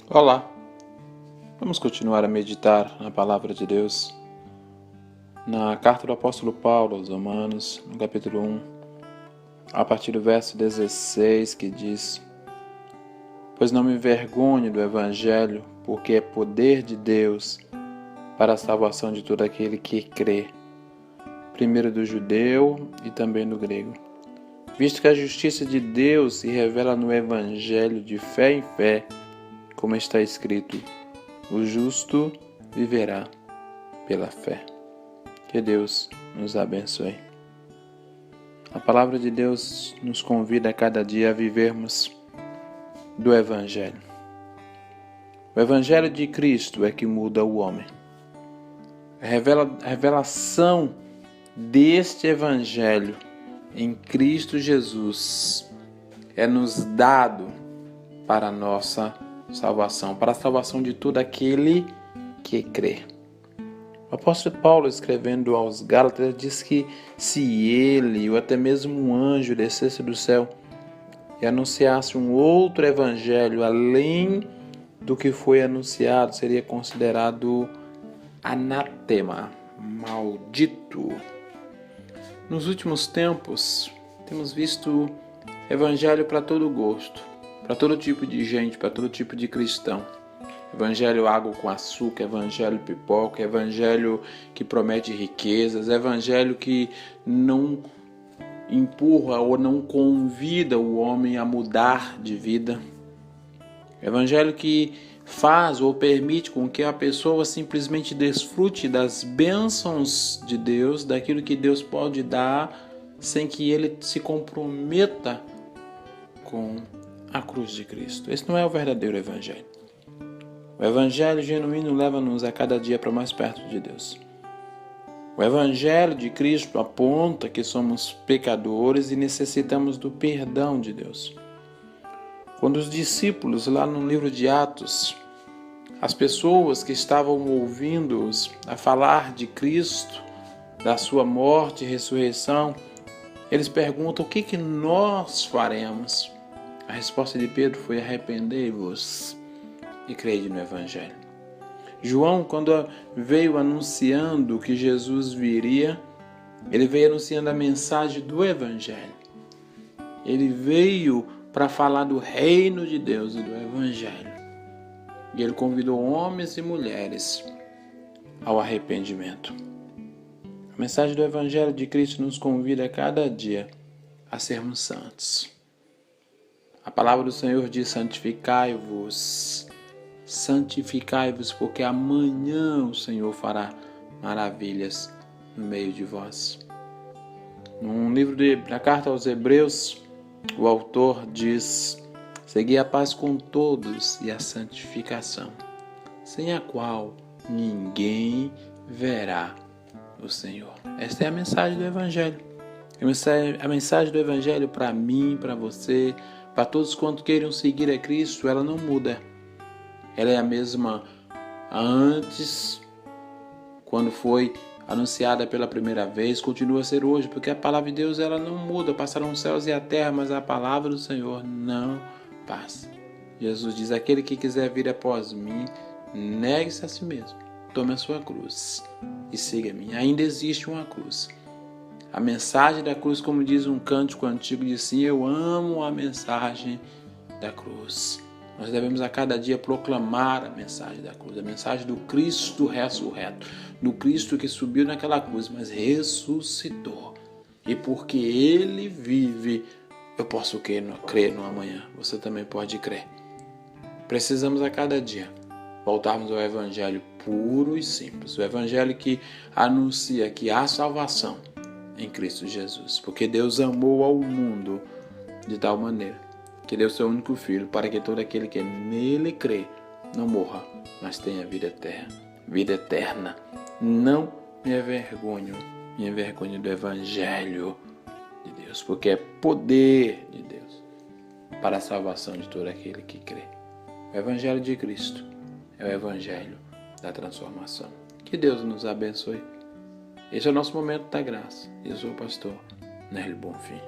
Olá, vamos continuar a meditar na Palavra de Deus, na carta do apóstolo Paulo aos Romanos, no capítulo 1, a partir do verso 16, que diz: Pois não me envergonho do Evangelho, porque é poder de Deus para a salvação de todo aquele que crê, primeiro do judeu e também do grego. Visto que a justiça de Deus se revela no Evangelho de fé em fé, como está escrito: o justo viverá pela fé. Que Deus nos abençoe. A palavra de Deus nos convida a cada dia a vivermos do Evangelho. O Evangelho de Cristo é que muda o homem. A revelação deste Evangelho em Cristo Jesus é nos dado para a nossa salvação, para a salvação de todo aquele que crê. O apóstolo Paulo, escrevendo aos Gálatas, diz que se ele ou até mesmo um anjo descesse do céu e anunciasse um outro evangelho além do que foi anunciado, seria considerado anátema, maldito. Nos últimos tempos, temos visto evangelho para todo gosto, para todo tipo de gente, para todo tipo de cristão. Evangelho água com açúcar, evangelho pipoca, evangelho que promete riquezas, evangelho que não empurra ou não convida o homem a mudar de vida. Evangelho que faz ou permite com que a pessoa simplesmente desfrute das bênçãos de Deus, daquilo que Deus pode dar, sem que ele se comprometa com a cruz de Cristo. Esse não é o verdadeiro evangelho. O evangelho genuíno leva-nos a cada dia para mais perto de Deus. O evangelho de Cristo aponta que somos pecadores e necessitamos do perdão de Deus. Quando os discípulos, lá no livro de Atos, as pessoas que estavam ouvindo-os a falar de Cristo, da sua morte e ressurreição, eles perguntam: o que nós faremos? A resposta de Pedro foi: arrependei-vos e crede no Evangelho. João, quando veio anunciando que Jesus viria, ele veio anunciando a mensagem do Evangelho. Ele veio para falar do reino de Deus e do Evangelho. E ele convidou homens e mulheres ao arrependimento. A mensagem do Evangelho de Cristo nos convida a cada dia a sermos santos. A palavra do Senhor diz: santificai-vos, porque amanhã o Senhor fará maravilhas no meio de vós. No livro da carta aos Hebreus, o autor diz: segui a paz com todos e a santificação, sem a qual ninguém verá o Senhor. Esta é a mensagem do Evangelho. A mensagem do Evangelho para mim, para você, para todos quantos queiram seguir a Cristo, ela não muda. Ela é a mesma antes, quando foi anunciada pela primeira vez, continua a ser hoje, porque a palavra de Deus ela não muda. Passarão os céus e a terra, mas a palavra do Senhor não passa. Jesus diz: aquele que quiser vir após mim, negue-se a si mesmo, tome a sua cruz e siga-me. Ainda existe uma cruz. A mensagem da cruz, como diz um cântico antigo, diz assim: eu amo a mensagem da cruz. Nós devemos a cada dia proclamar a mensagem da cruz, a mensagem do Cristo ressurreto, do Cristo que subiu naquela cruz, mas ressuscitou. E porque Ele vive, eu posso crer no amanhã. Você também pode crer. Precisamos a cada dia voltarmos ao Evangelho puro e simples, o Evangelho que anuncia que há salvação em Cristo Jesus, porque Deus amou ao mundo de tal maneira que deu seu único Filho, para que todo aquele que nele crê não morra, mas tenha vida eterna. Não me envergonho do Evangelho de Deus, porque é poder de Deus para a salvação de todo aquele que crê. O Evangelho de Cristo é o Evangelho da transformação. Que Deus nos abençoe. Esse é o nosso momento da graça. Eu sou o pastor Nélio Bonfim.